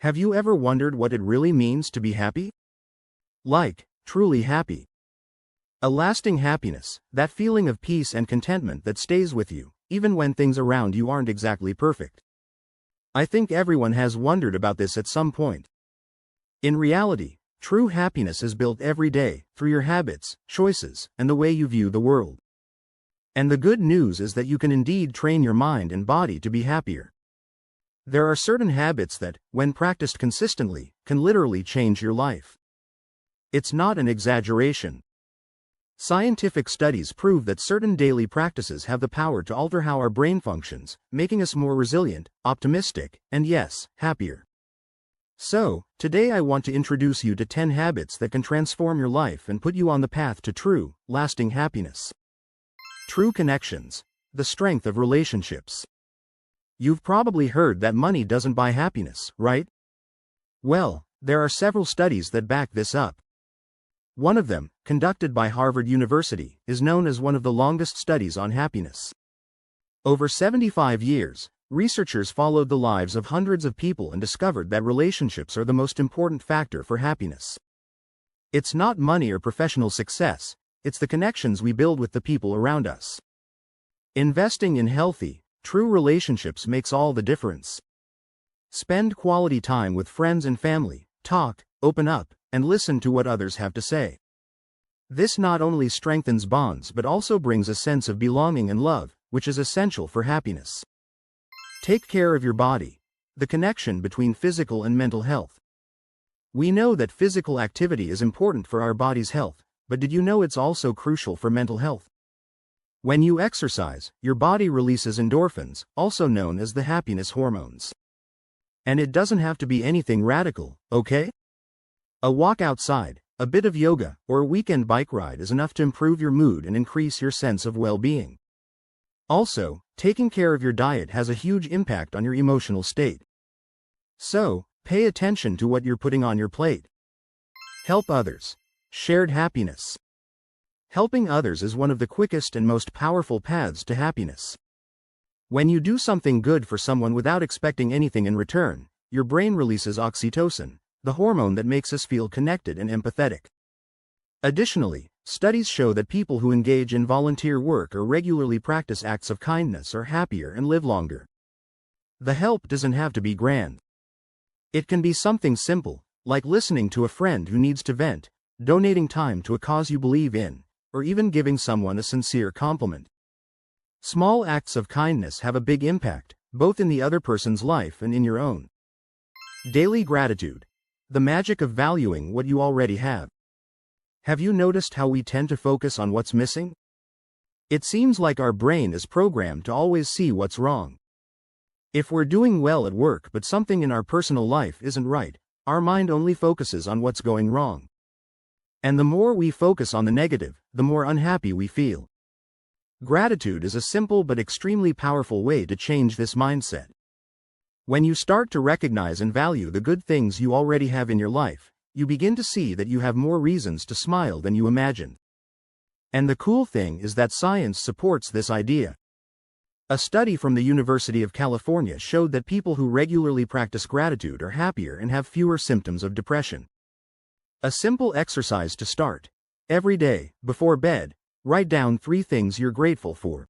Have you ever wondered what it really means to be happy? Like, truly happy. A lasting happiness, that feeling of peace and contentment that stays with you, even when things around you aren't exactly perfect. I think everyone has wondered about this at some point. In reality, true happiness is built every day, through your habits, choices, and the way you view the world. And the good news is that you can indeed train your mind and body to be happier. There are certain habits that, when practiced consistently, can literally change your life. It's not an exaggeration. Scientific studies prove that certain daily practices have the power to alter how our brain functions, making us more resilient, optimistic, and yes, happier. So, today I want to introduce you to 10 habits that can transform your life and put you on the path to true, lasting happiness. True connections. The strength of relationships. You've probably heard that money doesn't buy happiness, right? Well, there are several studies that back this up. One of them, conducted by Harvard University, is known as one of the longest studies on happiness. Over 75 years, researchers followed the lives of hundreds of people and discovered that relationships are the most important factor for happiness. It's not money or professional success, it's the connections we build with the people around us. Investing in healthy, true relationships makes all the difference. Spend quality time with friends and family, talk, open up, and listen to what others have to say. This not only strengthens bonds but also brings a sense of belonging and love, which is essential for happiness. Take care of your body. The connection between physical and mental health. We know that physical activity is important for our body's health, but did you know it's also crucial for mental health? When you exercise, your body releases endorphins, also known as the happiness hormones. And it doesn't have to be anything radical, okay? A walk outside, a bit of yoga, or a weekend bike ride is enough to improve your mood and increase your sense of well-being. Also, taking care of your diet has a huge impact on your emotional state. So, pay attention to what you're putting on your plate. Help others. Shared happiness. Helping others is one of the quickest and most powerful paths to happiness. When you do something good for someone without expecting anything in return, your brain releases oxytocin, the hormone that makes us feel connected and empathetic. Additionally, studies show that people who engage in volunteer work or regularly practice acts of kindness are happier and live longer. The help doesn't have to be grand. It can be something simple, like listening to a friend who needs to vent, donating time to a cause you believe in, or even giving someone a sincere compliment. Small acts of kindness have a big impact, both in the other person's life and in your own. Daily gratitude. The magic of valuing what you already have. Have you noticed how we tend to focus on what's missing? It seems like our brain is programmed to always see what's wrong. If we're doing well at work but something in our personal life isn't right, our mind only focuses on what's going wrong. And the more we focus on the negative, the more unhappy we feel. Gratitude is a simple but extremely powerful way to change this mindset. When you start to recognize and value the good things you already have in your life, you begin to see that you have more reasons to smile than you imagined. And the cool thing is that science supports this idea. A study from the University of California showed that people who regularly practice gratitude are happier and have fewer symptoms of depression. A simple exercise to start. Every day, before bed, write down 3 things you're grateful for.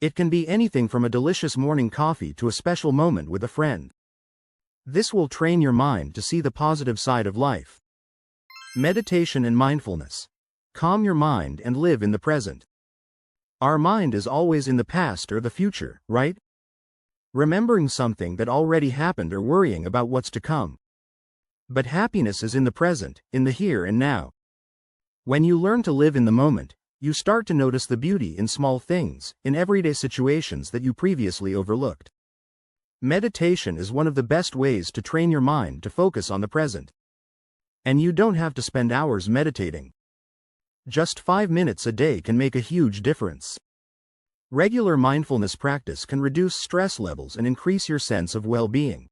It can be anything from a delicious morning coffee to a special moment with a friend. This will train your mind to see the positive side of life. Meditation and mindfulness. Calm your mind and live in the present. Our mind is always in the past or the future, right? Remembering something that already happened or worrying about what's to come. But happiness is in the present, in the here and now. When you learn to live in the moment, you start to notice the beauty in small things, in everyday situations that you previously overlooked. Meditation is one of the best ways to train your mind to focus on the present. And you don't have to spend hours meditating. Just 5 minutes a day can make a huge difference. Regular mindfulness practice can reduce stress levels and increase your sense of well-being.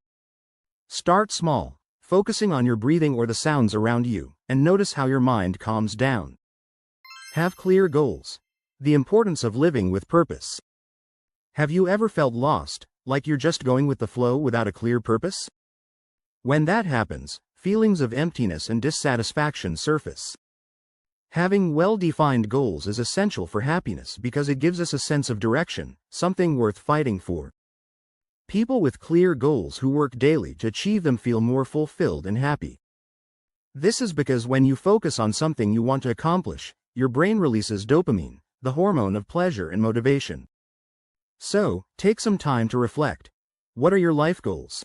Start small, focusing on your breathing or the sounds around you, and notice how your mind calms down. Have clear goals. The importance of living with purpose. Have you ever felt lost, like you're just going with the flow without a clear purpose? When that happens, feelings of emptiness and dissatisfaction surface. Having well-defined goals is essential for happiness because it gives us a sense of direction, something worth fighting for. People with clear goals who work daily to achieve them feel more fulfilled and happy. This is because when you focus on something you want to accomplish, your brain releases dopamine, the hormone of pleasure and motivation. So, take some time to reflect. What are your life goals?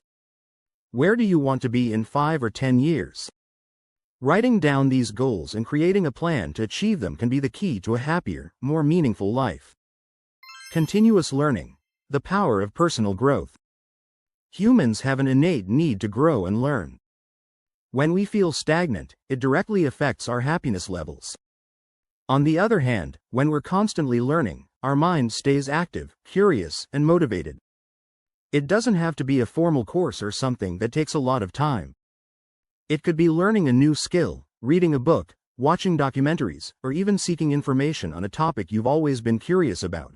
Where do you want to be in 5 or 10 years? Writing down these goals and creating a plan to achieve them can be the key to a happier, more meaningful life. Continuous learning. The power of personal growth. Humans have an innate need to grow and learn. When we feel stagnant, it directly affects our happiness levels. On the other hand, when we're constantly learning, our mind stays active, curious, and motivated. It doesn't have to be a formal course or something that takes a lot of time. It could be learning a new skill, reading a book, watching documentaries, or even seeking information on a topic you've always been curious about.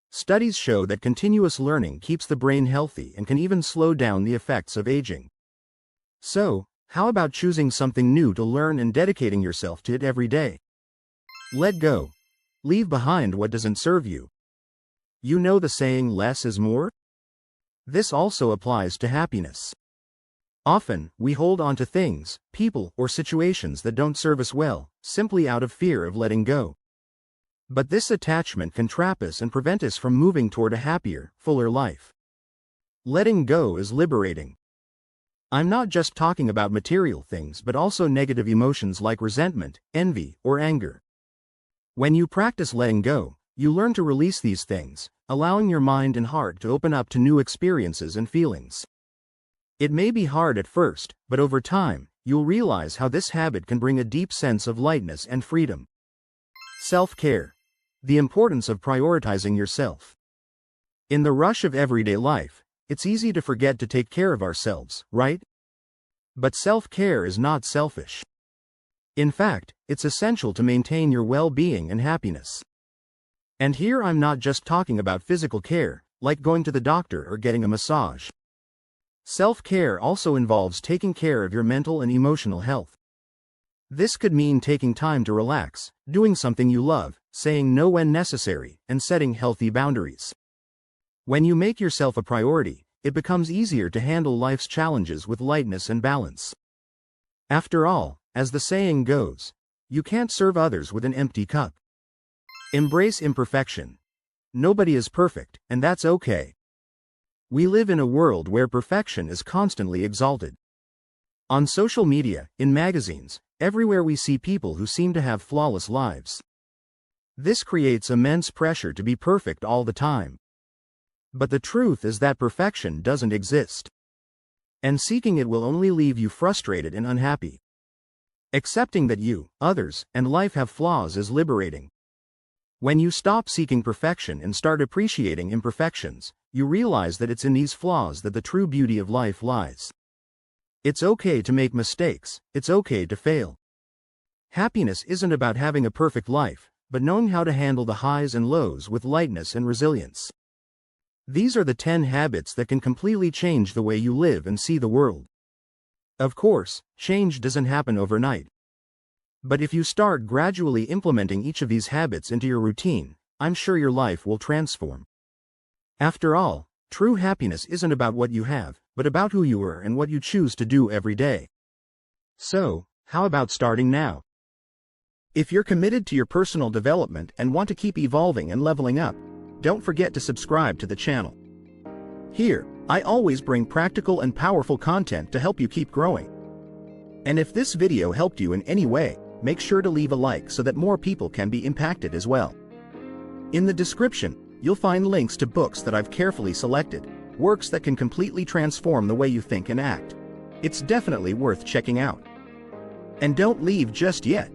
Studies show that continuous learning keeps the brain healthy and can even slow down the effects of aging. So, how about choosing something new to learn and dedicating yourself to it every day? Let go. Leave behind what doesn't serve you. You know the saying, less is more? This also applies to happiness. Often, we hold on to things, people, or situations that don't serve us well, simply out of fear of letting go. But this attachment can trap us and prevent us from moving toward a happier, fuller life. Letting go is liberating. I'm not just talking about material things but also negative emotions like resentment, envy, or anger. When you practice letting go, you learn to release these things, allowing your mind and heart to open up to new experiences and feelings. It may be hard at first, but over time, you'll realize how this habit can bring a deep sense of lightness and freedom. Self-care. The importance of prioritizing yourself. In the rush of everyday life, it's easy to forget to take care of ourselves, right? But self-care is not selfish. In fact, it's essential to maintain your well-being and happiness. And here I'm not just talking about physical care, like going to the doctor or getting a massage. Self-care also involves taking care of your mental and emotional health. This could mean taking time to relax, doing something you love, saying no when necessary, and setting healthy boundaries. When you make yourself a priority, it becomes easier to handle life's challenges with lightness and balance. After all, as the saying goes, you can't serve others with an empty cup. Embrace imperfection. Nobody is perfect, and that's okay. We live in a world where perfection is constantly exalted. On social media, in magazines, everywhere we see people who seem to have flawless lives. This creates immense pressure to be perfect all the time. But the truth is that perfection doesn't exist. And seeking it will only leave you frustrated and unhappy. Accepting that you, others, and life have flaws is liberating. When you stop seeking perfection and start appreciating imperfections, you realize that it's in these flaws that the true beauty of life lies. It's okay to make mistakes, it's okay to fail. Happiness isn't about having a perfect life, but knowing how to handle the highs and lows with lightness and resilience. These are the 10 habits that can completely change the way you live and see the world. Of course, change doesn't happen overnight. But if you start gradually implementing each of these habits into your routine, I'm sure your life will transform. After all, true happiness isn't about what you have, but about who you are and what you choose to do every day. So, how about starting now? If you're committed to your personal development and want to keep evolving and leveling up, don't forget to subscribe to the channel. Here, I always bring practical and powerful content to help you keep growing. And if this video helped you in any way, make sure to leave a like so that more people can be impacted as well. In the description, you'll find links to books that I've carefully selected, works that can completely transform the way you think and act. It's definitely worth checking out. And don't leave just yet.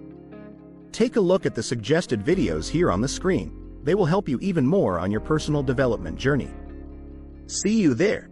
Take a look at the suggested videos here on the screen. They will help you even more on your personal development journey. See you there.